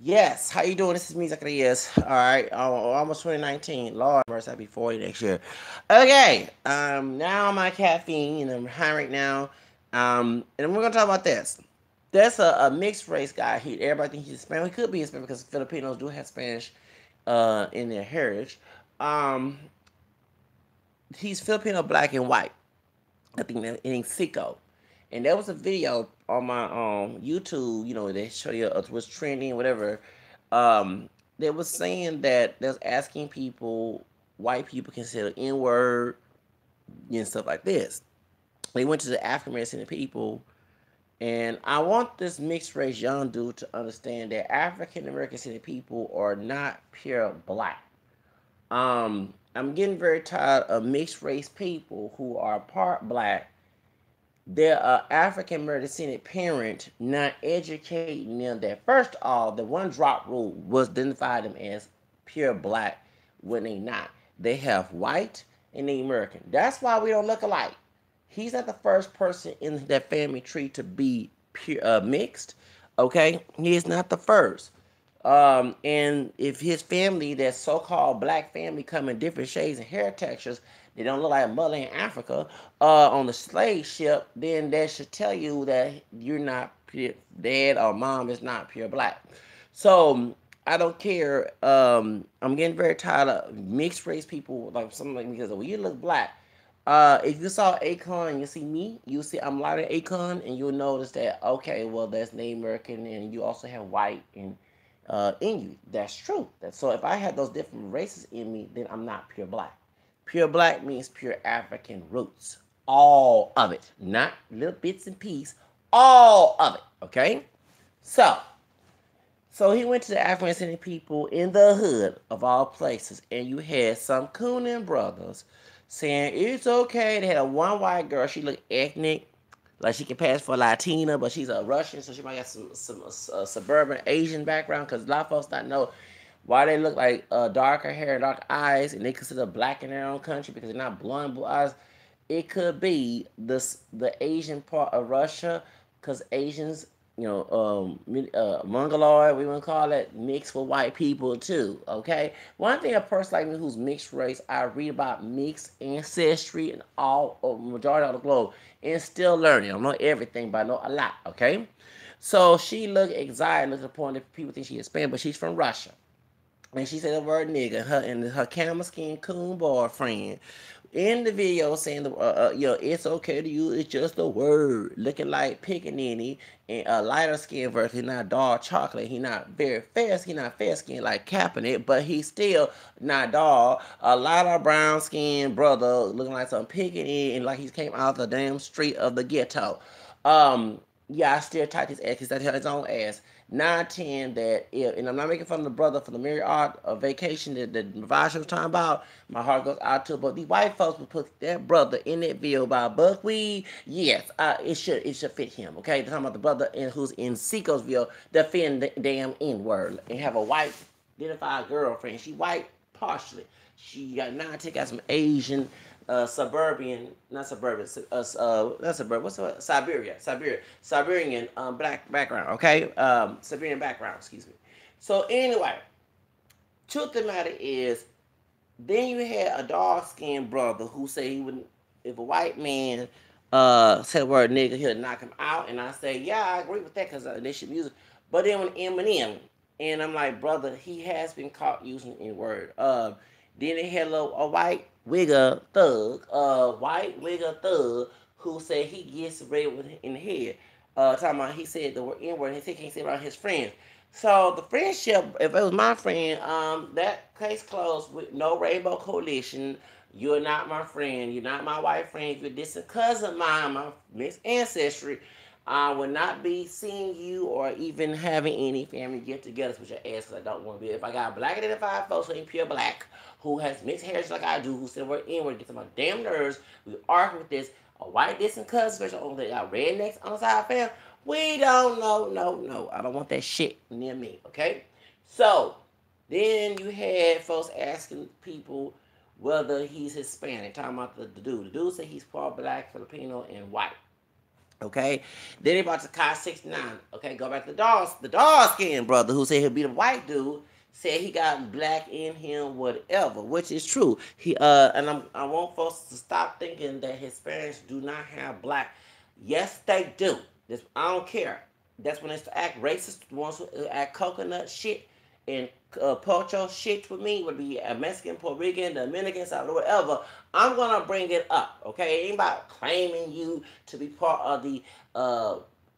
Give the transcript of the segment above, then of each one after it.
Yes, how you doing? This is me, Zacarias. All right, almost 2019. Lord mercy, I'll be 40 next year. Okay, now my caffeine, and I'm high right now. And we're gonna talk about this. There's a mixed race guy. Everybody thinks he's Spanish. He could be Hispanic because Filipinos do have Spanish, in their heritage. Um, he's Filipino, black and white. I think that in Sneako. And there was a video on my YouTube, they show you what's trending, whatever. Um, they was saying that they was asking people, white people consider N word and stuff like this. They went to the African American people, and I want this mixed race young dude to understand that African American people are not pure black. I'm getting very tired of mixed race people who are part black, their African American descendant parent not educating them that first of all, the one drop rule was identify them as pure black when they not. They have white and they American. That's why we don't look alike. He's not the first person in that family tree to be pure mixed. Okay, he is not the first. And if his family, that so-called black family, come in different shades and hair textures, they don't look like a mother in Africa, on the slave ship, then that should tell you that you're not pure, dad or mom is not pure black. So I don't care. I'm getting very tired of mixed race people, like something like me, because when you look black, if you saw Akon and you see me, you see I'm lighter Akon, and you'll notice that okay, well that's Native American, and you also have white and in you. That's true. So if I had those different races in me, then I'm not pure black. Pure black means pure African roots. All of it. Not little bits and pieces. All of it. Okay? So, so he went to the African American people in the hood of all places, and you had some Coon brothers saying it's okay. They had a one white girl. She looked ethnic, like she can pass for Latina, but she's a Russian, so she might have some suburban Asian background. Because a lot of folks don't know why they look like darker hair, dark eyes, and they consider black in their own country because they're not blue eyes. It could be the Asian part of Russia, because Asians, Mongoloid, we want to call it, mixed with white people too. Okay, one thing a person like me who's mixed race, I read about mixed ancestry and all majority of the globe, and still learning. I don't know everything, but I know a lot. Okay, so she looked exotic, look to the point that people think she's Hispanic, but she's from Russia. And she said the word nigga. Her camel skin coon boyfriend in the video saying it's okay to use, it's just a word, looking like pickaninny, and a lighter skin version. He's not dark chocolate, he not very fair, he not fair skin like Kaepernick, but he's still not dark. A lighter brown skin brother looking like some pickaninny, and like he came out of the damn street of the ghetto. Yeah, I still type his ass because that's his own ass. 9-10 that if, and I'm not making fun of the brother for the Marriott vacation that Vash was talking about. My heart goes out to, but these white folks would put that brother in that video about buckwheat. Yes, it should fit him. Okay, they're talking about the brother who's in Seiko's video defend the damn N word and have a white identified girlfriend. She white partially. She got 9-10, got some Asian suburban, not suburban, not suburban, what's the word? Siberian black background, okay? Siberian background, excuse me. So anyway, truth of the matter is, then you had a dark skinned brother who said he would, if a white man said the word nigga, he'll knock him out. And I say, yeah, I agree with that because they should use it. But then when Eminem, and I'm like, brother, he has been caught using the word. Then they had a white white wigger thug who said he gets red with in the head. Talking about he said the word N word. He said he can't say it around his friends. So the friendship, if it was my friend, that case closed with no rainbow coalition. You're not my friend. You're not my white friend. If you're distant cousin of mine, my mixed ancestry, I would not be seeing you or even having any family get-togethers with your ass because I don't want to be. If I got black identified folks who ain't pure black, who has mixed heritage like I do, who said we're inward, gets on my damn nerves, we argue with this, a white distant cousin, especially on the rednecks on the side of fam, we don't know, no. I don't want that shit near me, okay? So, then you had folks asking people whether he's Hispanic, talking about the dude. The dude said he's part black, Filipino, and white. Okay, then he brought to Kai 69. Okay, go back to the dog skin brother who said he'll be the white dude. Said he got black in him, whatever, which is true. I want folks to stop thinking that Hispanics do not have black. Yes, they do. I don't care. That's when it's to act racist. The ones who act coconut shit and pocho shit with me would be a Mexican, Puerto Rican, Dominican, South, whatever. I'm gonna bring it up, okay? It ain't about claiming you to be part of the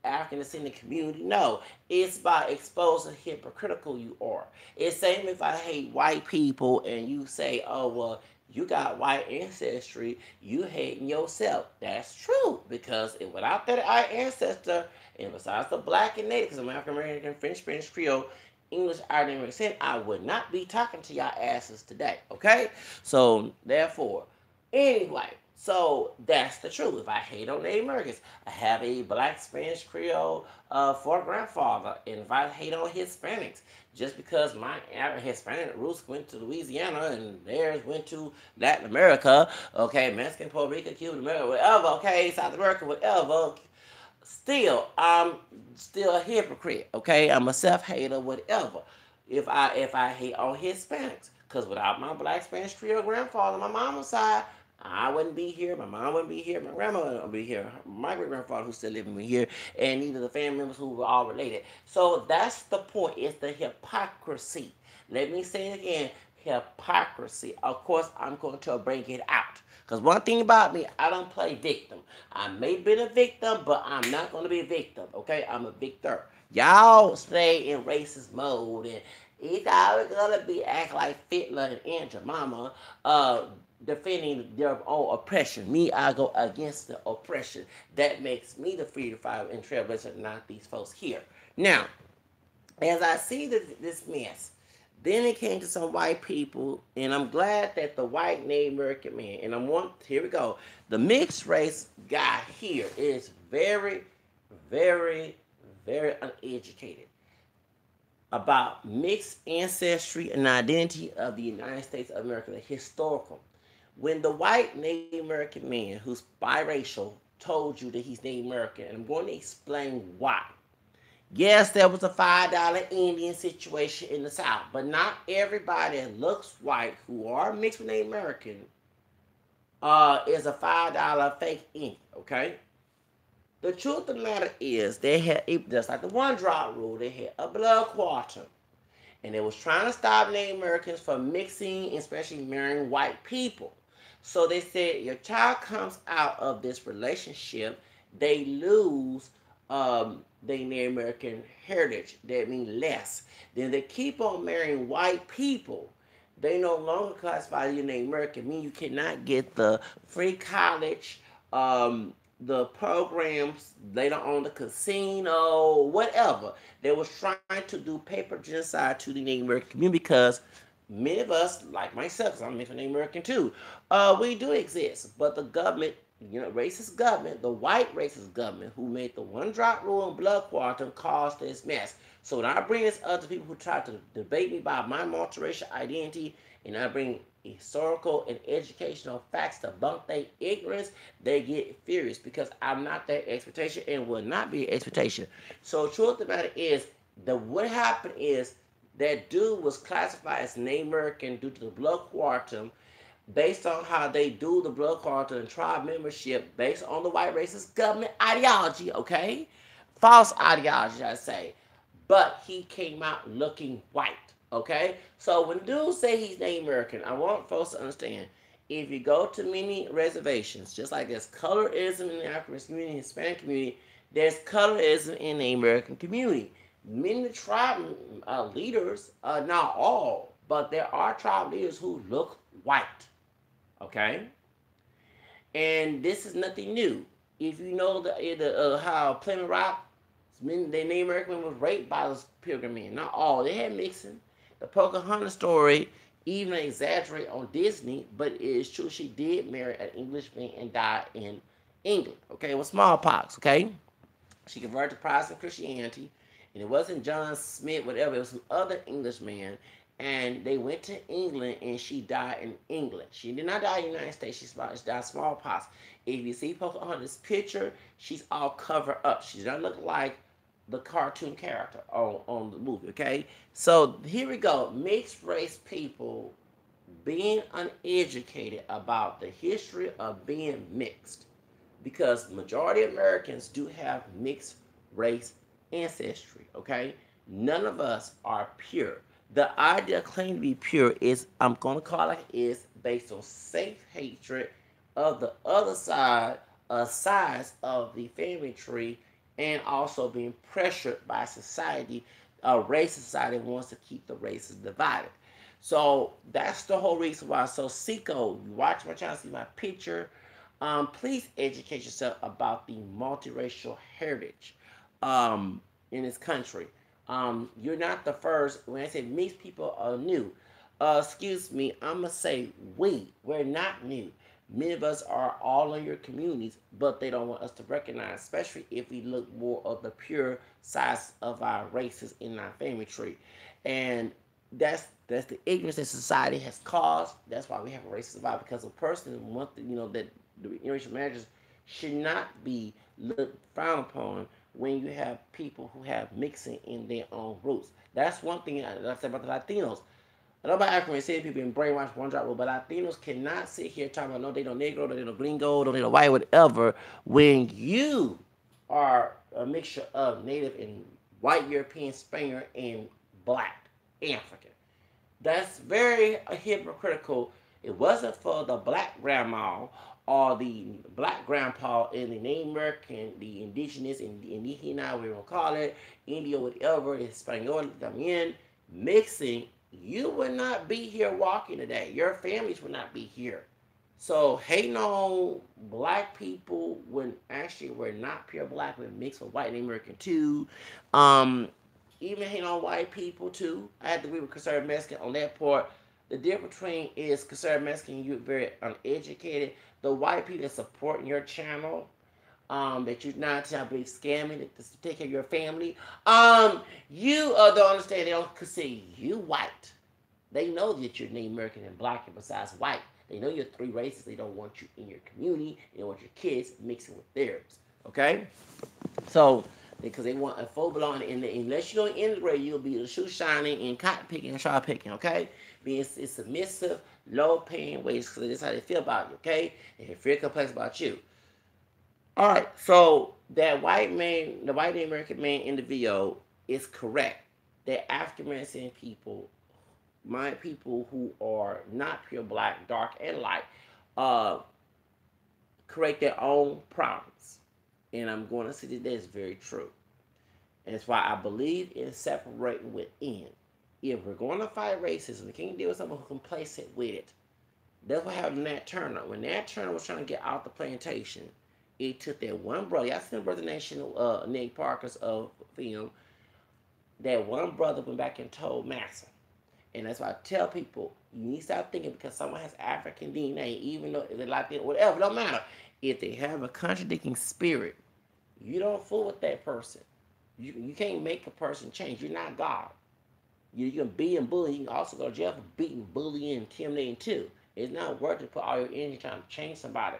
African descendant community. No, it's about exposing how hypocritical you are. It's same if I hate white people and you say, oh well, you got white ancestry, you hating yourself. That's true because without that white ancestor, and besides the black and native, because I'm African American, French, Spanish, Creole, English, Irish, and accent, I would not be talking to y'all asses today. Okay, so therefore, anyway. So that's the truth. If I hate on Native Americans, I have a black Spanish Creole for grandfather. And if I hate on Hispanics, just because my Hispanic roots went to Louisiana and theirs went to Latin America, okay, Mexican, Puerto Rico, Cuban, America, whatever, okay, South America, whatever, still, I'm still a hypocrite, okay? I'm a self-hater, whatever. If I hate on Hispanics, because without my black Spanish Creole grandfather, my mama's side, I wouldn't be here. My mom wouldn't be here. My grandma wouldn't be here. My great grandfather, who's still living with me here, and either the family members who were all related. So that's the point. It's the hypocrisy. Let me say it again. Hypocrisy. Of course, I'm going to bring it out. Because one thing about me, I don't play victim. I may have been a victim, but I'm not going to be a victim. Okay? I'm a victor. Y'all stay in racist mode, and it's always going to be act like Hitler and Aunt Jemima, defending their own oppression. Me, I go against the oppression. That makes me the freedom fighter and trailblazer, not these folks here. Now, as I see this mess, then it came to some white people, and I'm glad that the white Native American man, and here we go. The mixed race guy here is very, very, very uneducated about mixed ancestry and identity of the United States of America, the historical. When the white Native American man who's biracial told you that he's Native American, and I'm going to explain why. Yes, there was a $5 Indian situation in the South, but not everybody that looks white who are mixed with Native American is a $5 fake Indian, okay? The truth of the matter is, they had, just like the one drop rule, they had a blood quantum. And they was trying to stop Native Americans from mixing, especially marrying white people. So they said, your child comes out of this relationship, they lose their Native American heritage. That means less. Then they keep on marrying white people. They no longer classify you Native American. Mean you cannot get the free college, the programs later on, the casino, whatever. They was trying to do paper genocide to the Native American community because many of us, like myself, because I'm Native American too, we do exist. But the government, racist government, the white racist government who made the one drop rule and blood quantum caused this mess. So when I bring this up to people who try to debate me about my multiracial identity, and I bring historical and educational facts to bunk their ignorance, they get furious because I'm not their expectation and will not be expectation. So truth of the matter is that what happened is that dude was classified as Native American due to the blood quantum based on how they do the blood quantum and tribe membership based on the white racist government ideology, okay? False ideology, I say. But he came out looking white. Okay? So when dudes say he's Native American, I want folks to understand, if you go to many reservations, just like there's colorism in the African community, Hispanic community, there's colorism in the American community. Many tribe leaders, not all, but there are tribe leaders who look white. Okay? And this is nothing new. If you know how Plymouth Rock, their Native American was raped by those pilgrim men. Not all. They had mixing. The Pocahontas story even exaggerate on Disney, but it is true she did marry an Englishman and died in England. Okay, with smallpox. Okay, she converted to Protestant Christianity, and it wasn't John Smith, whatever. It was some other Englishman, and they went to England, and she died in England. She did not die in the United States. She died of smallpox. If you see on this picture, she's all covered up. She doesn't look like the cartoon character on the movie, okay? So here we go. Mixed race people being uneducated about the history of being mixed, because majority of Americans do have mixed race ancestry, okay? None of us are pure. The idea of claiming to be pure is, I'm going to call it, is based on safe hatred of the other side, sides of the family tree, and also being pressured by society, a racist society wants to keep the races divided. So that's the whole reason why. So Sneako, you watch my channel, see my picture. Please educate yourself about the multiracial heritage in this country. You're not the first. When I say mixed people are new, excuse me, I'm going to say we're not new. Many of us are all in your communities, but they don't want us to recognize, especially if we look more of the pure sides of our races in our family tree. And that's the ignorance that society has caused. That's why we have a racist divide, because a person want that the interracial marriages should not be looked frowned upon when you have people who have mixing in their own roots. That's one thing I said about the Latinos. I know about African American people being brainwashed one drop rule, but Latinos cannot sit here talking about no, they don't Negro, they don't Gringo, they don't white, whatever, when you are a mixture of Native and white European, Spaniard, and black African. That's very hypocritical. It wasn't for the black grandma or the black grandpa in the Native American, the indigenous, and the indígena, we don't call it, India, whatever, Espanol, también, mixing, you would not be here walking today. Your families would not be here. So hating on black people when actually we're not pure black, we're mixed with white and American too. Um, Even hating on white people too. I had to agree with conservative Mexican on that part. The difference between is conservative Mexican, you're very uneducated. The white people that supporting your channel, that you're not trying to be scamming to take care of your family. You don't understand. They don't consider you white. They know that you're Native American and black, and besides white, they know you're three races. They don't want you in your community. They don't want your kids mixing with theirs. Okay, so because they want a full blown, and unless you don't integrate, you'll be the shoe shining and cotton picking and straw picking. Okay, being submissive, low paying ways, because that's how they feel about you. Okay, and they feel complex about you. All right, so that white man, the white American man in the video is correct. That African American people, my people who are not pure black, dark, and light, uh, create their own problems. And I'm going to say that is very true. And that's why I believe in separating within. If we're going to fight racism, we can't deal with someone who's complacent with it. That's what happened to Nat Turner. When Nat Turner was trying to get out the plantation, it took that one brother. Y'all seen Brother Nation, Nick Parker's film. That one brother went back and told Massa. And that's why I tell people, you need to stop thinking because someone has African DNA, even though they're Latino, whatever, don't matter. If they have a contradicting spirit, you don't fool with that person. You can't make a person change. You're not God. You can beat and bully. You can also go to jail for beating, bullying, intimidating too. It's not worth to put all your energy trying to change somebody.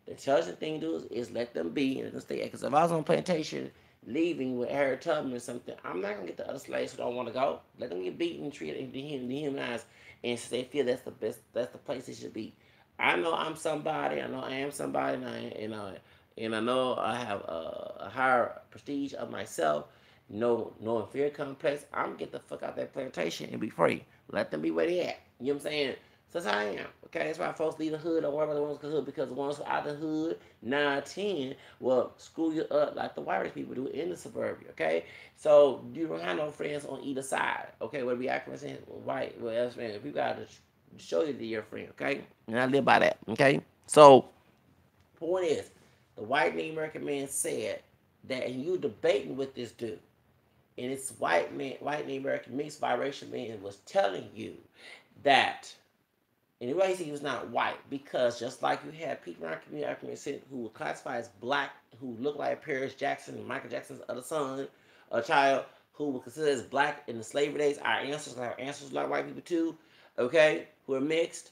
The intelligent thing to do is let them be and let them stay. Because if I was on a plantation leaving with Harriet Tubman or something, I'm not gonna get the other slaves who don't want to go. Let them get beaten, treated, dehumanized, and they feel that's the best. That's the place they should be. I know I'm somebody. I know I am somebody, and I know I have a higher prestige of myself. No inferior complex. I'm gonna get the fuck out that plantation and be free. Let them be where they at. You know what I'm saying? So that's how I am. Okay, that's why folks leave the hood. Don't worry about the ones in the hood, because the ones who are out of the hood, 9, 10, will screw you up like the white people do in the suburbia. Okay, so you don't have no friends on either side. Okay, whether we African, white, well, else, man, we gotta show you that you're a friend. Okay, and I live by that. Okay, so point is, the white Native American man said that, and you debating with this dude, and this white Native American mixed biracial man was telling you that. And the reason he was not white, because just like you had people in our community, African who were classified as black, who looked like Paris Jackson and Michael Jackson's other son, a child, who were considered as black in the slavery days, our ancestors like white people too, okay, who are mixed,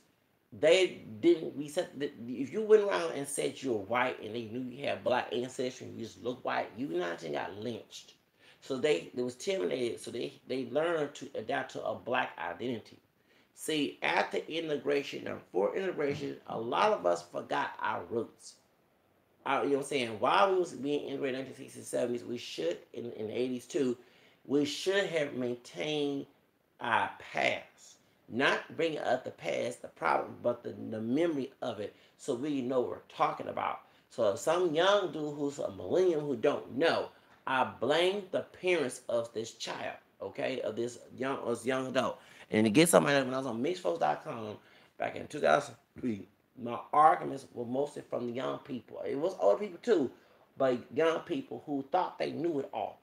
they didn't reset. If you went around and said you were white and they knew you had black ancestry and you just looked white, you not got lynched. So they was terminated. So they learned to adapt to a black identity. See, after integration and before integration, a lot of us forgot our roots. You know what I'm saying? While we was being integrated in the 1960s and 70s, we should, in the 80s too, we should have maintained our past. Not bringing up the past, the problem, but the memory of it so we know what we're talking about. So if some young dude who's a millennium who don't know, I blame the parents of this child, okay, of this young adult. And to get somebody, when I was on mixfolks.com back in 2003, my arguments were mostly from the young people. It was older people too, but young people who thought they knew it all.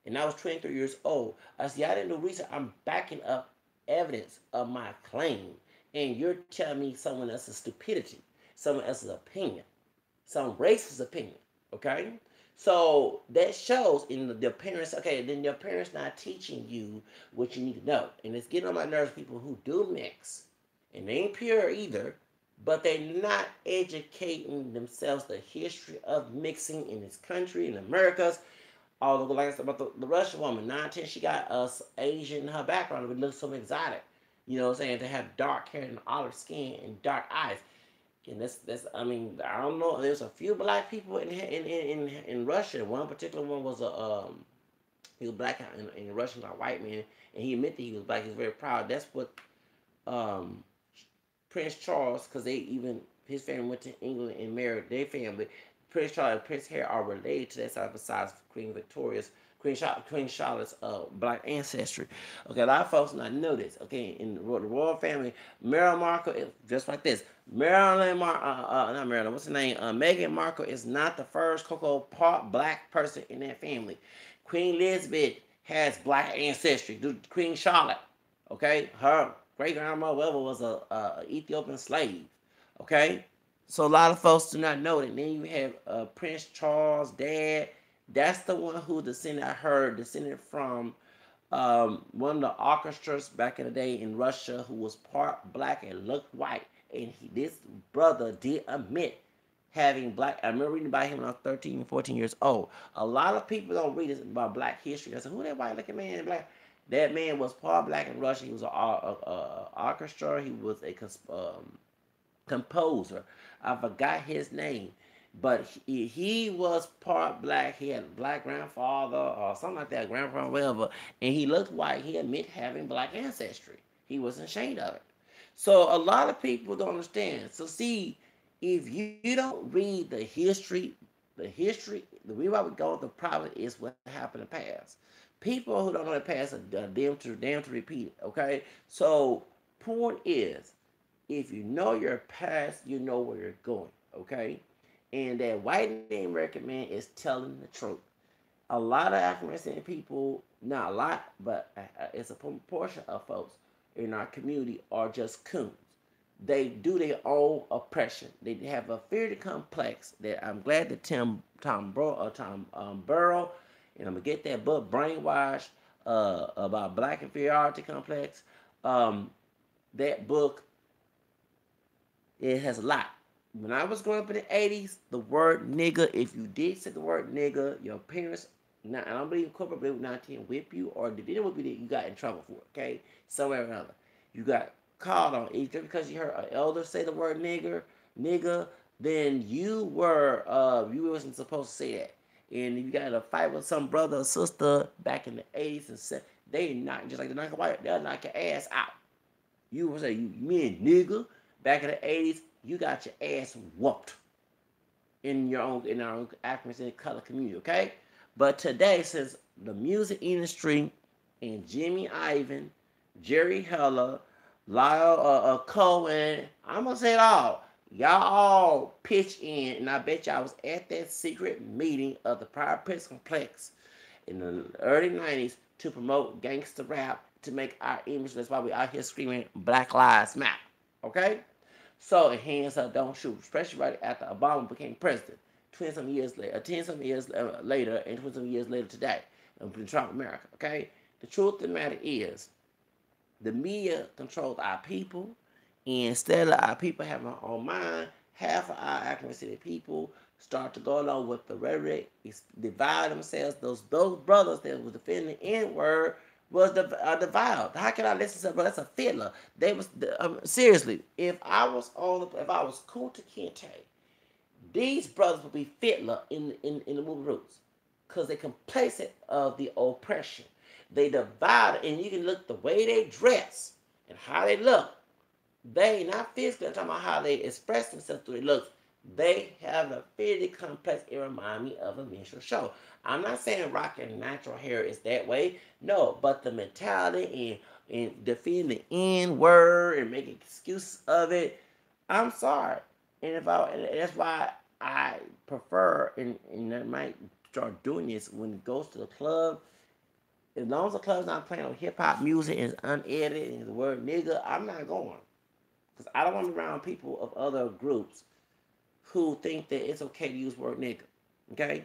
And I was 23 years old. I said, I didn't do research. I'm backing up evidence of my claim. And you're telling me someone else's stupidity, someone else's opinion, some racist opinion. Okay? So that shows in the parents, okay, then your parents not teaching you what you need to know. And it's getting on my nerves, people who do mix. And they ain't pure either, but they're not educating themselves the history of mixing in this country, in Americas. Although, like I said about the Russian woman, 9-10, she got us Asian in her background, but looks so exotic. You know what I'm saying? To have dark hair and olive skin and dark eyes. And that's I mean, I don't know. There's a few black people in Russia. One particular one was he was black in Russian, like a white man, and he admitted he was black. He was very proud. That's what um, Prince Charles, because they even his family went to England and married their family. Prince Charles and Prince Harry are related to that side besides Queen Victoria's, Queen Charlotte's black ancestry. Okay, a lot of folks not know this. Okay, in the royal family, Marilyn Markle is just like this. Not Marilyn, what's the name? Meghan Markle is not the first cocoa part black person in that family. Queen Elizabeth has black ancestry. Queen Charlotte, okay, her great grandmother was a Ethiopian slave. Okay, so a lot of folks do not know that. And then you have Prince Charles' dad. That's the one who descended from one of the orchestras back in the day in Russia, who was part black and looked white. And this brother did admit having black. I remember reading about him when I was 13, 14 years old. A lot of people don't read about black history. I said, who that white looking man in black? That man was part black in Russia. He was an orchestra. He was a composer. I forgot his name. But he was part black. He had a black grandfather or something like that, grandfather, whatever. And he looked white. He admitted having black ancestry. He wasn't ashamed of it. So a lot of people don't understand. So see, if you don't read the reason why we go with the problem is what happened in the past. People who don't know the past are damned to repeat it. Okay, so point is, if you know your past, you know where you're going. Okay, and that white American man is telling the truth. A lot of African American people, not a lot, but it's a proportion of folks in our community are just coons. They do their own oppression. They have a inferiority complex that I'm glad that Tom Burrow, and I'm gonna get that book Brainwash about black inferiority complex. That book, it has a lot. When I was growing up in the 80s, the word nigga, if you did say the word nigga, your parents, I don't believe corporate would not whip you, or they didn't whip you, you got in trouble for it, okay? Somewhere or another. You got called on. Just because you heard an elder say the word nigga, then you wasn't supposed to say that. And if you got in a fight with some brother or sister back in the 80s and 70s, they not, just like the knock white, they'll knock your ass out. You would say, you mean nigga? Back in the 80s, you got your ass whooped in our own African color community, okay? But today, since the music industry and Jimmy Iovine, Jerry Heller, Lyle Cohen, I'm gonna say it all. Y'all all pitch in, and I bet y'all was at that secret meeting of the Pride Prince Complex in the early 90s to promote gangster rap to make our image. That's why we out here screaming Black Lives Matter, okay? So, hands up, don't shoot, especially right after Obama became president. 10 some years later, and 20 some years later today. in Trump America, okay? The truth of the matter is, the media controls our people, and instead of our people having our own mind, half of our African City people start to go along with the rhetoric, divide themselves. Those brothers that was defending the N word was divided. How can I listen to? Bro, that's a fiddler. They was seriously. If I was Coon to Kente, these brothers would be fiddler in the movie Roots, because they complacent of the oppression. They divide, and you can look the way they dress and how they look. They not physically. I'm talking about how they express themselves through their looks. They have a affinity complex. It reminds me of a minstrel show. I'm not saying rocking natural hair is that way. No, but the mentality and defending the N word and making excuses of it. I'm sorry, and that's why I prefer, and I might start doing this when it goes to the club. As long as the club's not playing on hip hop music and it's unedited and the word nigga, I'm not going. Because I don't want to be around people of other groups who think that it's okay to use the word nigga. Okay?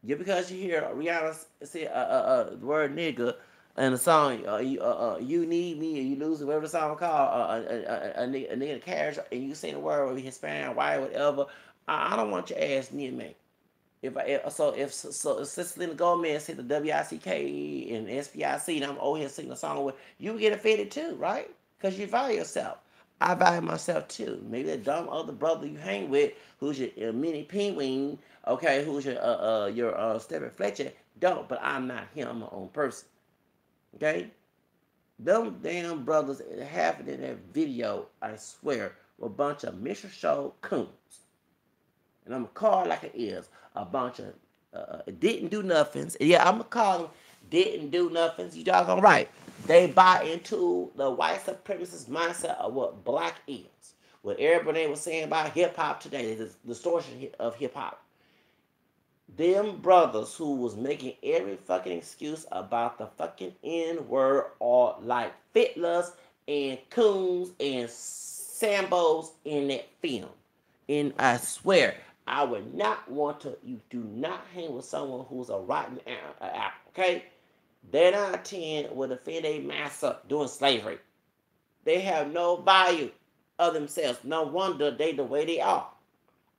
Just because you hear Rihanna say the word nigga in a song, you need me, or you lose whatever the song called, a nigga in carriage, and you say the word, whether Hispanic, white, whatever, I don't want your ass near me. If Selena Gomez said the WICK and SPIC, and I'm over here singing a song with you, get offended too, right? Because you value yourself. I value myself too. Maybe that dumb other brother you hang with, who's your mini penguin, okay, who's your Stephen Fletcher, don't. But I'm not him. I'm my own person. Okay, them damn brothers, half of in that video, I swear, were a bunch of Mr. Show coons. And I'm going to call it like it is. A bunch of didn't do nothings. And yeah, I'm going to call them didn't do nothings. You doggone right. They buy into the white supremacist mindset of what black is. What everybody was saying about hip-hop today, the distortion of hip-hop. Them brothers who was making every fucking excuse about the fucking N-word are like fiddlers and coons and sambos in that film. And I swear, I would not want to. You do not hang with someone who's a rotten apple, okay? They're not 10 with a offend master doing slavery. They have no value of themselves. No wonder they the way they are.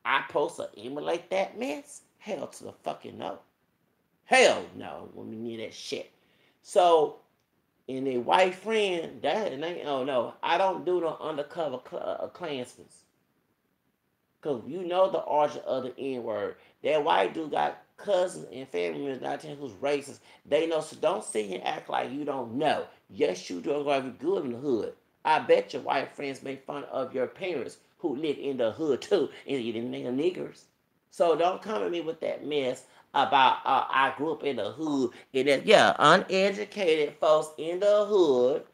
I supposed to emulate that mess? Hell to the fucking no. Hell no, when we need that shit. So, in a white friend, that ain't, oh no, I don't do no undercover Klansmen. Because you know the origin of the N-word. That white dude got cousins and family members who's racist. They know, so don't sit here and act like you don't know. Yes, you do. Going to be good in the hood. I bet your white friends make fun of your parents who live in the hood too, and you didn't niggers. So don't come at me with that mess about I grew up in the hood. And that, yeah, uneducated folks in the hood,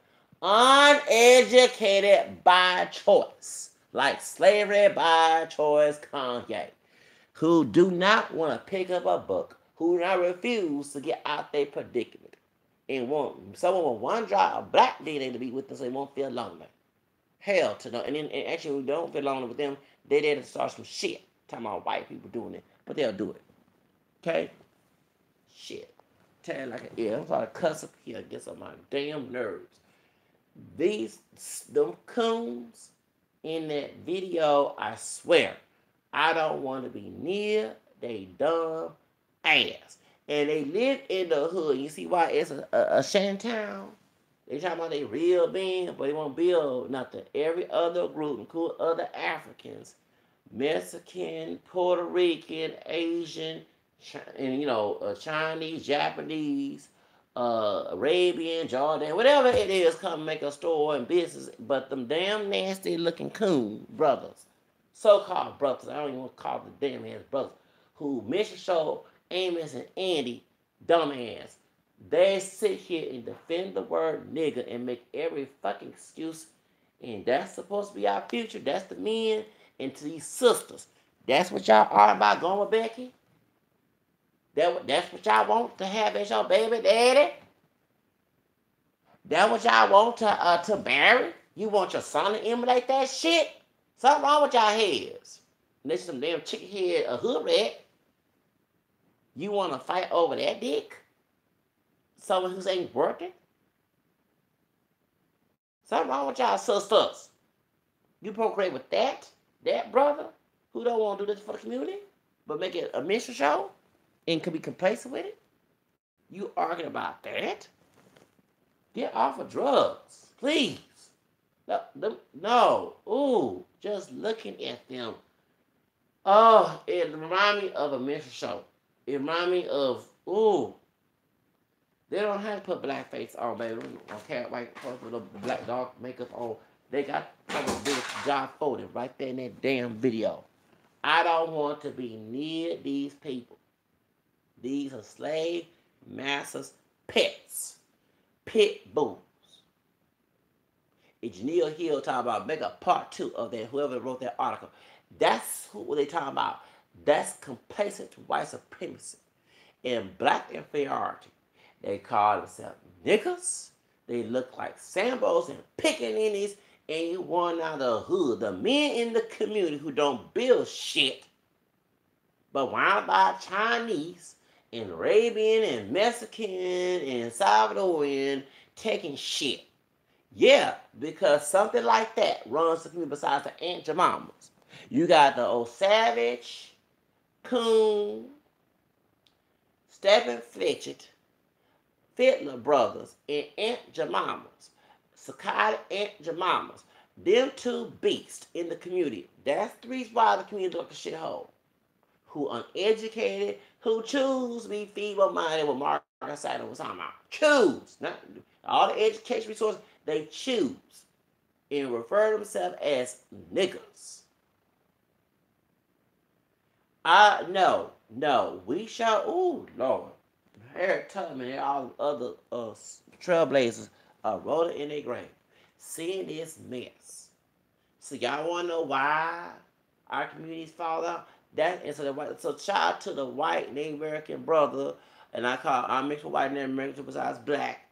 uneducated by choice. Like slavery by choice Kanye, who do not want to pick up a book, who not refuse to get out their predicament, and want someone with one drop of black DNA to be with them so they won't feel lonely. Hell to no. And then and actually, we don't feel lonely with them. They there to start some shit. Talking about white people doing it, but they'll do it. Okay? Shit. Tell you like an ear. I'm trying to cuss up here. Gets on my damn nerves. Them coons in that video, I swear, I don't want to be near they dumb ass. And they live in the hood. You see why it's a shantown? They talking about they real being, but they won't build nothing. Every other group, including other Africans, Mexican, Puerto Rican, Asian, and Chinese, Japanese, Arabian, Jordan, whatever it is, come make a store and business. But them damn nasty looking coon brothers, so-called brothers, I don't even want to call them damn ass brothers, who Mr. Show, Amos, and Andy, dumbass, they sit here and defend the word nigga and make every fucking excuse. And that's supposed to be our future. That's the men and to these sisters. That's what y'all are about going with Becky? That's what y'all want to have as your baby daddy? That's what y'all want to marry? You want your son to emulate that shit? Something wrong with y'all heads. Unless some damn chicken head a hood rat. You want to fight over that dick? someone who ain't working? Something wrong with y'all sisters. You procreate with that brother who don't want to do this for the community, but make it a mission show and can be complacent with it? You arguing about that? Get off of drugs, please. No. Ooh, just looking at them. Oh, it reminds me of a mission show. It reminds me of, ooh, they don't have to put blackface on, baby. Okay, white folks with a black dog makeup on. They got a big job folded right there in that damn video. I don't want to be near these people. These are slave masters' pets. Pit bulls. If Janelle Hill talking about make a part 2 of that, whoever wrote that article. That's who they talking about. That's complacent to white supremacy and black inferiority. They call themselves niggas. They look like Sambos and pickaninnies, and you want out of the hood. The men in the community who don't build shit, but wind by Chinese and Arabian and Mexican and Salvadorian taking shit. Yeah, because something like that runs the community besides the Aunt Jemimas. You got the old Savage, Coon, Stephen Fletchett, Fiddler Brothers, and Aunt Jemimas. Sakata Aunt Jemimas. Them two beasts in the community. That's the reason why the community look a shithole. Who uneducated, who choose to be feeble-minded, what Mark Simon was talking about. Choose. Not all the education resources, they choose and refer to themselves as niggas. No, we shall, ooh, Lord. Harriet Tubman and all the other trailblazers are rolling in their grave, seeing this mess. So y'all want to know why our communities fall out? That is so shout to the white Native American brother, and I'm mixed with white Native American besides black.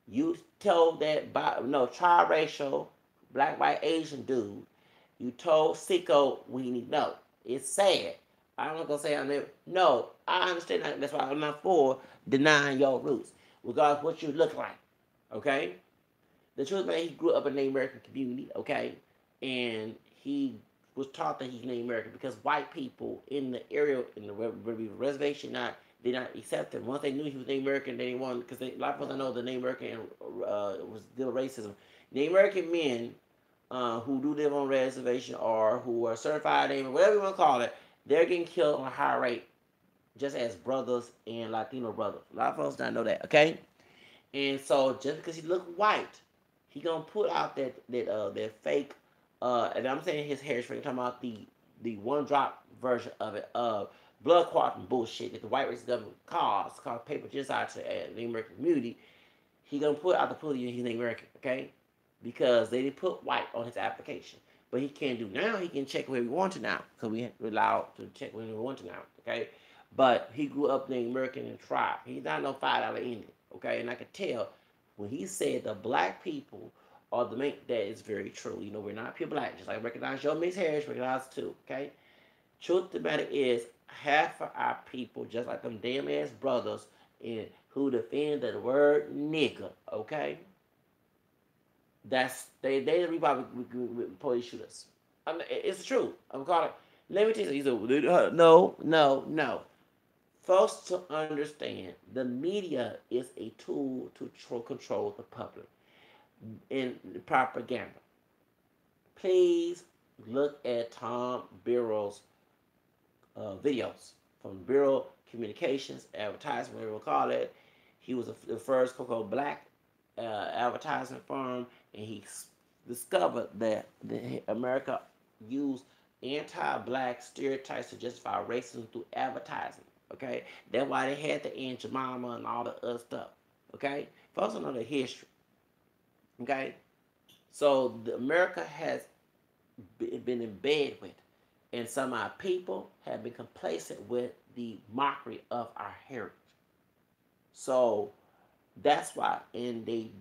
You told that triracial, black, white, Asian dude. You told Sneako we need to know. It's sad. I'm not gonna say I'm there. No, I understand that. That's why I'm not for denying your roots, regardless of what you look like. Okay. The truth, man, he grew up in the Native American community. Okay, and he was taught that he's Native American because white people in the area in the reservation did not accept him. Once they knew he was Native American, they didn't want because a lot of people know the Native American was still racism. Native American men who do live on reservation or who are certified Native, whatever you want to call it, they're getting killed on a high rate, just as brothers and Latino brothers. A lot of folks don't know that, okay? And so just because he look white, he gonna put out that fake. And I'm saying his hair is fake. I'm talking about the one drop version of it, blood clotting bullshit that the white race government called paper genocide to the American community. He gonna put out the pulley he's Native American, okay? Because they didn't put white on his application. But he can't do now. He can check where we want to now, because we're allowed to check where we want to now, okay? But he grew up Native American and tribe. He's not no $5 Indian, okay? And I could tell when he said the black people are the main, that is very true. You know, we're not pure black. Just like recognize your mixed heritage, recognize too, okay? Truth of the matter is, half of our people, just like them damn ass brothers, who defend the word nigga, okay? That's they the reason why we police shoot us. I mean, it's the truth. I'm calling. Let me tell you. No. Folks to understand, the media is a tool to control the public in propaganda. Please look at Tom Burrow's videos from Bureau Communications, advertisement, whatever we call it. He was the first Cocoa Black advertisement firm, and he discovered that America used anti-black stereotypes to justify racism through advertising. Okay, that's why they had the Aunt Jemima and all the other stuff. Okay, folks don't know the history. Okay, so America has been in bed with, and some of our people have been complacent with the mockery of our heritage. So that's why, and they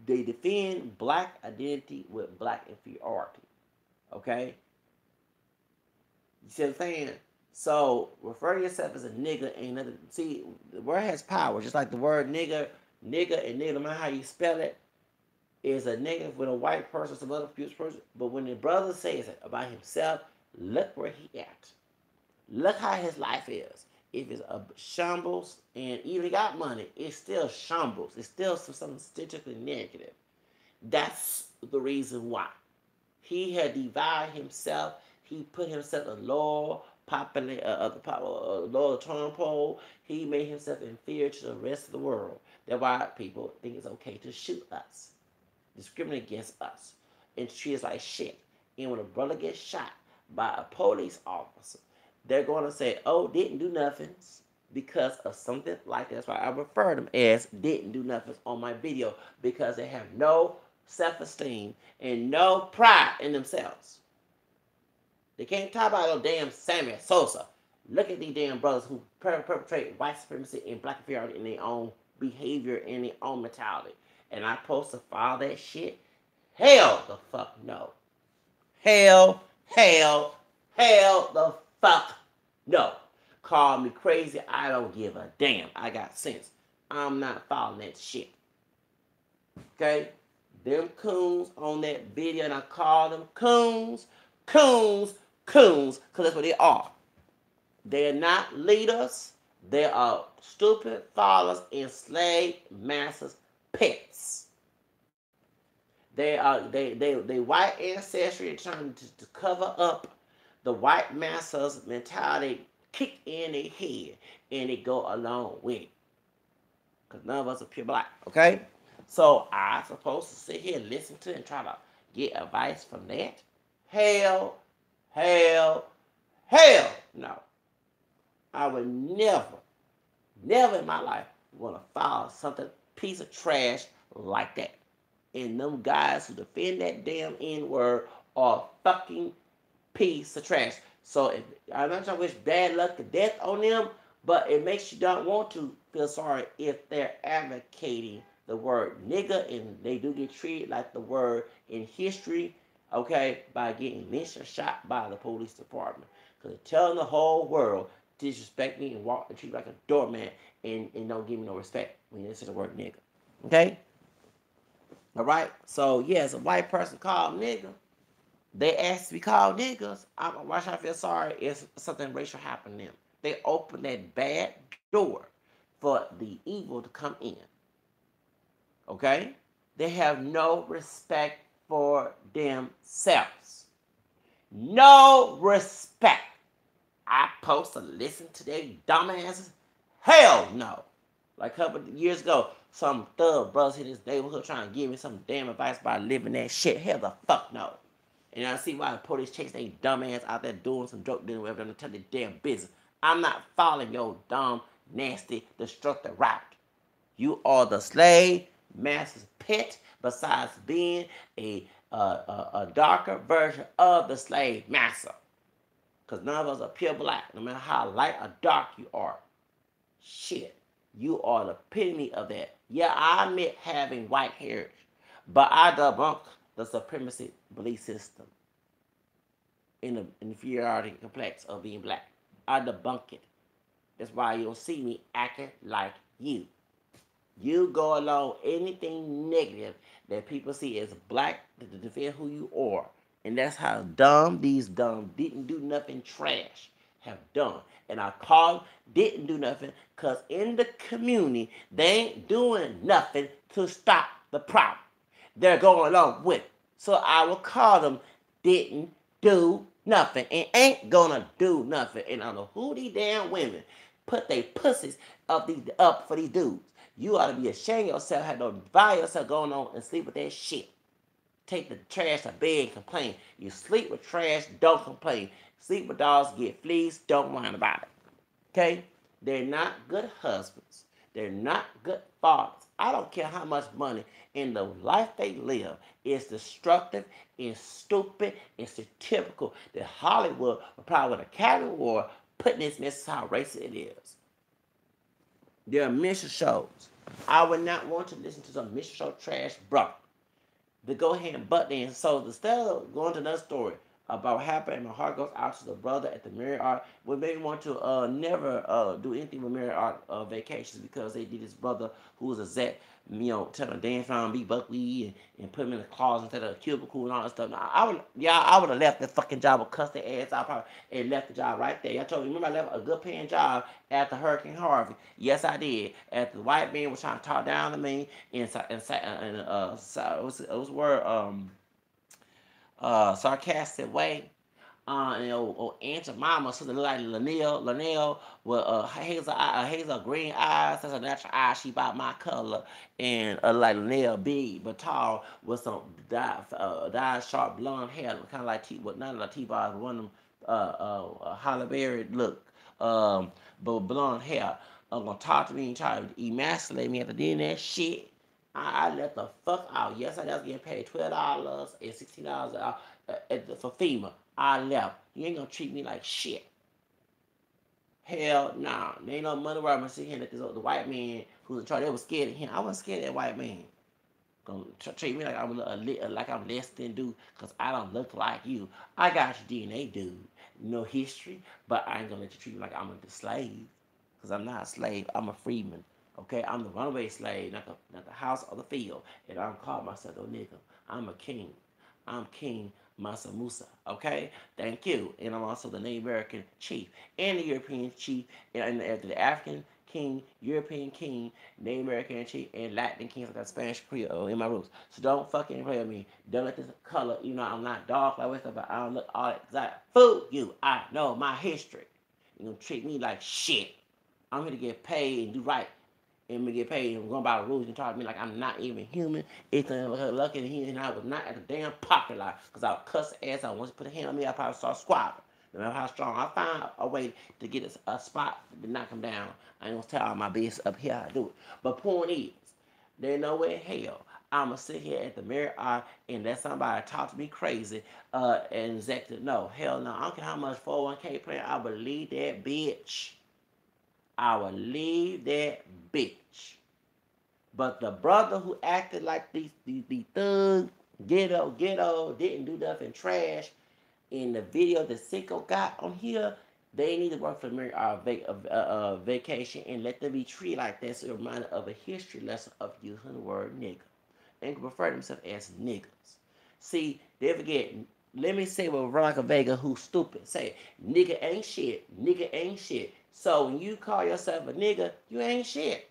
defend black identity with black inferiority. Okay, you see what I'm saying? So refer to yourself as a nigga ain't nothing. See, the word has power, just like the word nigger Nigga and nigga, no matter how you spell it, is a nigga with a white person, some other person. But when the brother says it about himself, look where he at. Look how his life is. If it's a shambles and even got money, it's still shambles. It's still something statistically negative. That's the reason why. He had divided himself. He put himself a lower lower totem pole. He made himself inferior to the rest of the world. That's why people think it's okay to shoot us, discriminate against us, and treat us like shit. And when a brother gets shot by a police officer, they're going to say, oh, didn't do nothing because of something like that. That's why I refer them as didn't do nothing on my video, because they have no self-esteem and no pride in themselves. They can't talk about no damn Samuel Sosa. Look at these damn brothers who perpetrate white supremacy and black inferiority in their own behavior and their own mentality. And I'm supposed to follow that shit? Hell the fuck no. Hell the fuck no. Call me crazy. I don't give a damn. I got sense. I'm not following that shit. Okay? Them coons on that video, and I call them coons, because that's what they are. They're not leaders. They are stupid followers, enslaved masters, pets. They white ancestry are trying to cover up the white masters' mentality, kick in their head, and they go along with it. Because none of us are pure black, okay? So I'm supposed to sit here and listen to and try to get advice from that? Hell no. I would never in my life want to follow something, piece of trash like that. And them guys who defend that damn N-word are a fucking piece of trash. So if, I'm not trying to wish bad luck to death on them, but it makes you don't want to feel sorry if they're advocating the word nigga and they do get treated like the word in history, okay, by getting lynched or shot by the police department. Because they're telling the whole world, disrespect me and walk and treat me like a doormat and don't give me no respect when you say the word nigga. Okay? Alright? So, yeah, as a white person called nigga, they asked to be called niggas. Why should I feel sorry if something racial happened to them? They opened that bad door for the evil to come in. Okay? They have no respect for themselves. No respect. I supposed to listen to their dumbasses? Hell no. Like a couple of years ago, some thug brothers in this neighborhood trying to give me some damn advice about living that shit. Hell the fuck no. And I see why the police chase their dumb ass out there doing some drug dealing, whatever, and tell their damn business. I'm not following your dumb, nasty, destructive route. You are the slave master's pet, besides being a darker version of the slave master. Because none of us are pure black, no matter how light or dark you are. Shit, you are the epitome of that. Yeah, I admit having white heritage, but I debunk the supremacy belief system in the inferiority complex of being black. I debunk it. That's why you don't see me acting like you. You go along anything negative that people see as black to defend who you are. And that's how dumb these dumb didn't do nothing trash have done. And I call didn't do nothing because in the community, they ain't doing nothing to stop the problem. They're going along with it. So I will call them didn't do nothing and ain't gonna do nothing. And I don't know who these damn women put their pussies up for these dudes. You ought to be ashamed of yourself, have no value yourself going on and sleep with that shit. Take the trash to bed and complain. You sleep with trash, don't complain. Sleep with dogs, get fleas, don't whine about it. Okay? They're not good husbands. They're not good fathers. I don't care how much money in the life they live is destructive and stupid and stereotypical that Hollywood will probably win an Academy Award putting this message how racist it is. There are mission shows. I would not want to listen to some mission show trash, bro. To go ahead and butt in. So instead of going to another story, about what happened, and my heart goes out to the brother at the Marriott Art. We may want to never do anything with Marriott Art vacations because they did his brother who was a Zet, telling him dance around, be buckwheat, and put him in the closet instead of a cubicle and all that stuff. Now, I would have left that fucking job or cussed their ass out probably and left the job right there. I told you, remember I left a good paying job after Hurricane Harvey. Yes, I did. After the white man was trying to talk down to me and it was word sarcastic way. Aunt or mama, so they look like Lanelle with hazel green eyes. That's a natural eye. She about my color, and like Lanelle big but tall with some dyed sharp blonde hair, kind of like not like T-bars, but one of them Halle Berry look, but blonde hair. Gonna talk to me and try to emasculate me after doing that shit. I left the fuck out. Yes, I was getting paid $12 and $16 for FEMA. I left. You ain't gonna treat me like shit. Hell nah. There ain't no money where I'm gonna sit here and let the white man who's in charge, they was scared of him. I wasn't scared of that white man. Gonna treat me like I'm less than dude because I don't look like you. I got your DNA, dude. No history, but I ain't gonna let you treat me like I'm a slave. Because I'm not a slave. I'm a freeman. Okay, I'm the runaway slave, not the house or the field. And I don't call myself no nigga. I'm a king. I'm King Mansa Musa. Okay, thank you. And I'm also the Native American chief and the European chief, and the African king, European king, Native American chief, and Latin king. I got Spanish Creole in my roots. So don't fucking play with me. Don't let this color. I'm not dark like this, but I don't look all that exact. Fool you. I know my history. You gonna treat me like shit. I'm here to get paid and do right. And me get paid and going by the rules and talk to me like I'm not even human. It's lucky that he and I was not at the damn parking lot. Because I would cuss ass out. Once you put a hand on me, I probably start squabbling. No matter how strong I find a way to get a spot to knock him down. I ain't gonna tell all my business up here how to do it. But point is, there's no way in hell I'ma sit here at the Marriott and let somebody talk to me crazy and executive. No, hell no. I don't care how much 401k plan I would leave that bitch. I would leave that bitch. But the brother who acted like these thugs, ghetto, didn't do nothing trash, in the video that Sneako got on here, they need to work for the vacation and let them be treated like that. So a reminder of a history lesson of using the word nigga. And can refer to themselves as niggas. See, they forget, let me say with Veronica Vega, who's stupid, say, nigga ain't shit, nigga ain't shit. So when you call yourself a nigga, you ain't shit.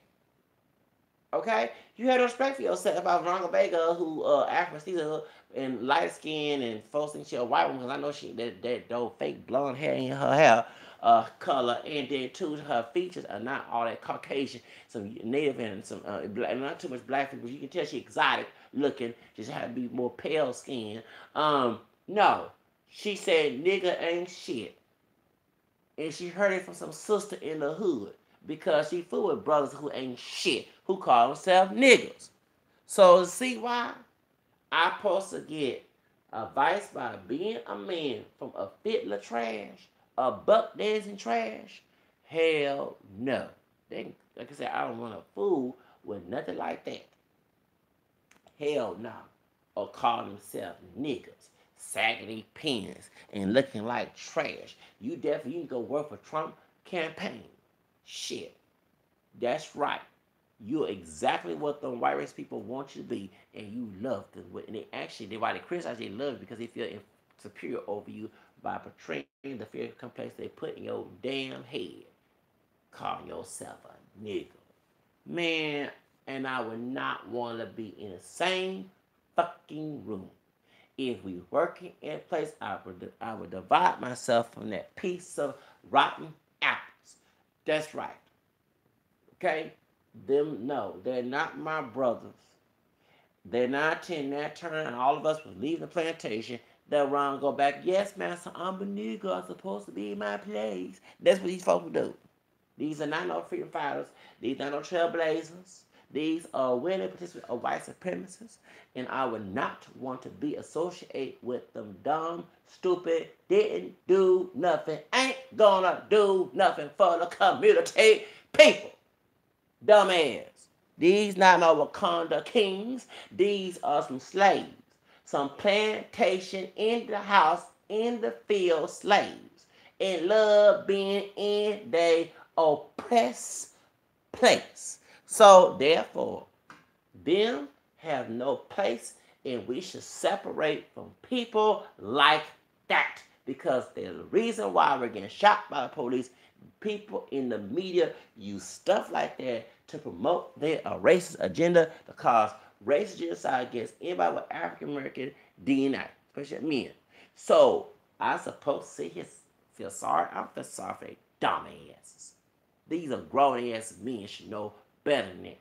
Okay? You had respect for yourself about Veronica Vega, who African Caesar and light skin and folks think she a white woman, because I know she that fake blonde hair in her hair color, and then too her features are not all that Caucasian, some native and some not too much black people. You can tell she exotic looking, just had to be more pale skin. No, she said nigga ain't shit, and she heard it from some sister in the hood because she fool with brothers who ain't shit, who call themselves niggas. So see why I supposed to get advice by being a man from a fiddler trash, a buck dancing trash? Hell no. Like I said, I don't want to fool with nothing like that. Hell no. Or call themselves niggas, sagging their pants and looking like trash. You can go work for Trump campaign. Shit. That's right. You're exactly what the white race people want you to be, and you love them. And why they criticize, they love you because they feel superior over you by portraying the fear complex they put in your damn head. Call yourself a nigga. Man, and I would not want to be in the same fucking room. If we working in a place, I would divide myself from that piece of rotten apples. That's right. Okay? No, they're not my brothers. They're not 10 that turn, and all of us was leaving the plantation. They'll run and go back. Yes, master, I'm a nigga. I'm supposed to be in my place. That's what these folks do. These are not no freedom fighters. These are not no trailblazers. These are willing participants of white supremacists, and I would not want to be associated with them dumb, stupid, didn't do nothing, ain't gonna do nothing for the community people. Dumbass. These not no Wakanda kings. These are some slaves. Some plantation in the house in the field slaves and love being in their oppressed place. So therefore, them have no place, and we should separate from people like that, because the reason why we're getting shot by the police, people in the media use stuff like that to promote their racist agenda, because racist genocide against anybody with African American DNA, especially men. So I supposed to sit here feel sorry? I don't feel sorry for they dumb asses. These are grown ass men should know better than that,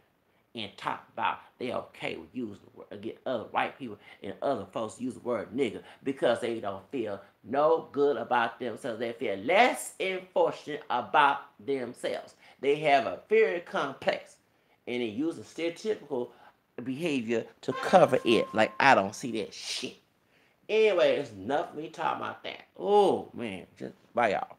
and talk about they okay with using the word, get other white people and other folks use the word nigga because they don't feel no good about themselves. They feel less unfortunate about themselves. They have a inferior complex, and they use a stereotypical behavior to cover it. Like, I don't see that shit. Anyway, it's enough of me talking about that. Oh man, just bye y'all.